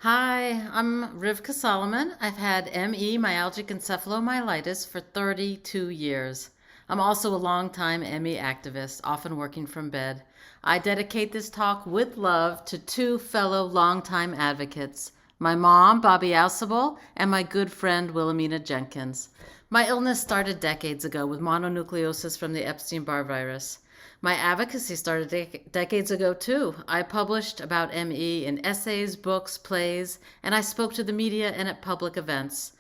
Hi, I'm Rivka Solomon. I've had ME, myalgic encephalomyelitis, for 32 years. I'm also a longtime ME activist, often working from bed. I dedicate this talk with love to two fellow longtime advocates, my mom, Bobby Ausable, and my good friend, Wilhelmina Jenkins. My illness started decades ago with mononucleosis from the Epstein-Barr virus. My advocacy started decades ago, too. I published about ME in essays, books, plays, and I spoke to the media and at public events.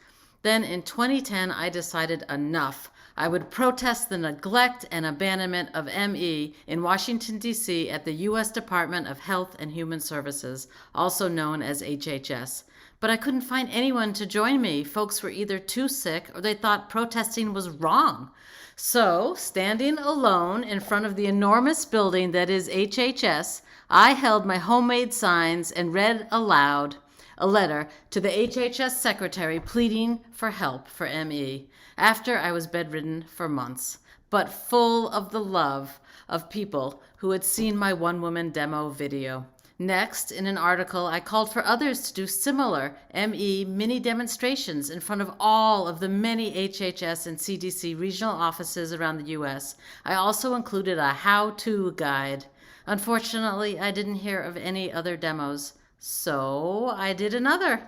Then in 2010, I decided enough. I would protest the neglect and abandonment of ME in Washington, D.C. at the U.S. Department of Health and Human Services, also known as HHS. But I couldn't find anyone to join me. Folks were either too sick or they thought protesting was wrong. So, standing alone in front of the enormous building that is HHS, I held my homemade signs and read aloud a letter to the HHS secretary pleading for help for ME after I was bedridden for months, but full of the love of people who had seen my one-woman demo video. Next, in an article, I called for others to do similar ME mini demonstrations in front of all of the many HHS and CDC regional offices around the US. I also included a how-to guide. Unfortunately, I didn't hear of any other demos, so I did another.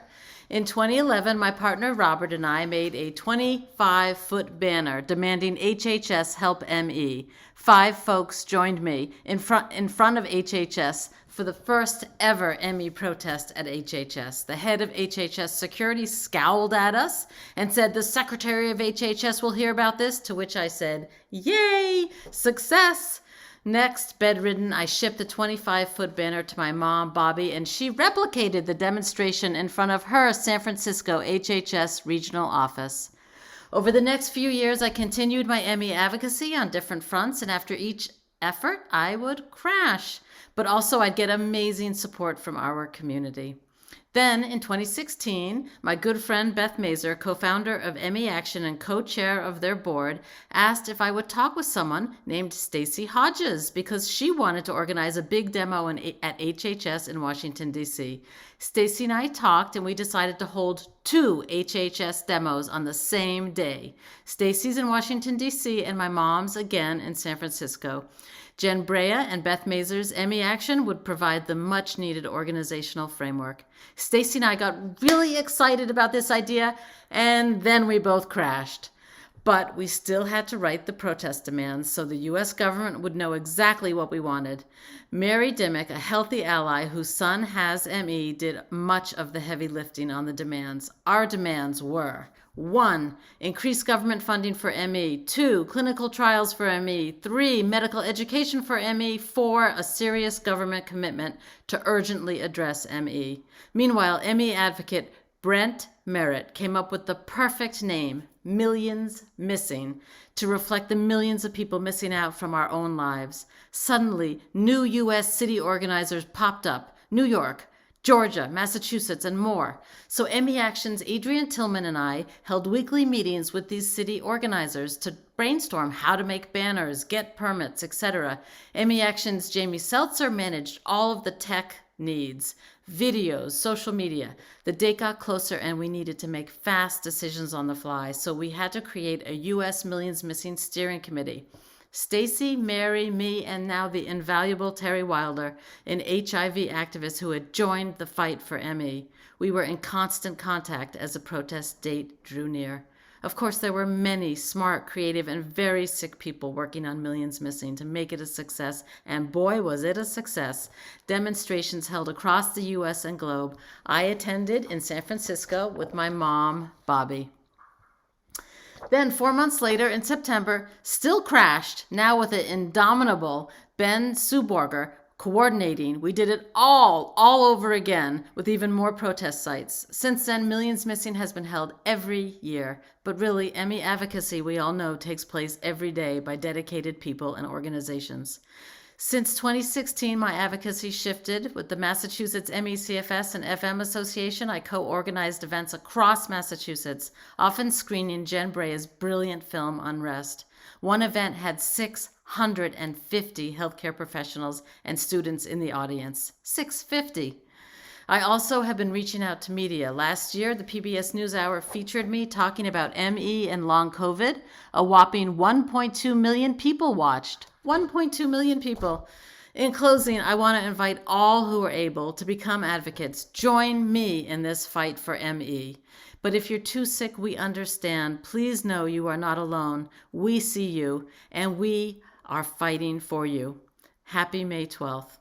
In 2011, my partner Robert and I made a 25-foot banner demanding HHS help ME. 5 folks joined me in front of HHS for the first ever ME protest at HHS. The head of HHS security scowled at us and said, "The secretary of HHS will hear about this," to which I said, "Yay, success." Next, bedridden, I shipped the 25-foot banner to my mom, Bobby, and she replicated the demonstration in front of her San Francisco HHS regional office. Over the next few years, I continued my ME advocacy on different fronts, and after each effort, I would crash. But also, I'd get amazing support from our community. Then, in 2016, my good friend Beth Mazer, co-founder of ME Action and co-chair of their board, asked if I would talk with someone named Stacy Hodges because she wanted to organize a big demo at HHS in Washington, D.C. Stacy and I talked, and we decided to hold 2 HHS demos on the same day. Stacy's in Washington, D.C., and my mom's again in San Francisco. Jen Brea and Beth Mazer's ME Action would provide the much-needed organizational framework. Stacy and I got really excited about this idea, and then we both crashed. But we still had to write the protest demands so the U.S. government would know exactly what we wanted. Mary Dimmick, a healthy ally whose son has ME, did much of the heavy lifting on the demands. Our demands were: 1. Increase government funding for ME. 2. Clinical trials for ME. 3. Medical education for ME. 4. A serious government commitment to urgently address ME. Meanwhile, ME advocate Brent Merritt came up with the perfect name, Millions Missing, to reflect the millions of people missing out from our own lives. Suddenly, new U.S. city organizers popped up: New York, Georgia, Massachusetts, and more. So ME Action's Adrian Tillman and I held weekly meetings with these city organizers to brainstorm how to make banners, get permits, etc. ME Action's Jamie Seltzer managed all of the tech needs, videos, social media. The date got closer and we needed to make fast decisions on the fly, so we had to create a U.S. Millions Missing Steering Committee. Stacy, Mary, me, and now the invaluable Terry Wilder, an HIV activist who had joined the fight for ME. We were in constant contact as the protest date drew near. Of course, there were many smart, creative, and very sick people working on Millions Missing to make it a success, and boy, was it a success. Demonstrations held across the U.S. and globe. I attended in San Francisco with my mom, Bobby. Then 4 months later, in September, still crashed, now with an indomitable Ben Suborger coordinating. We did it all over again with even more protest sites. Since then, Millions Missing has been held every year. But really, ME advocacy, we all know, takes place every day by dedicated people and organizations. Since 2016, my advocacy shifted. With the Massachusetts MECFS and FM Association, I co-organized events across Massachusetts, often screening Jen Brea's brilliant film Unrest. One event had 650 healthcare professionals and students in the audience. 650. I also have been reaching out to media. Last year, the PBS NewsHour featured me talking about ME and long COVID. A whopping 1.2 million people watched. 1.2 million people. In closing, I want to invite all who are able to become advocates. Join me in this fight for ME. But if you're too sick, we understand. Please know you are not alone. We see you, and we are fighting for you. Happy May 12th.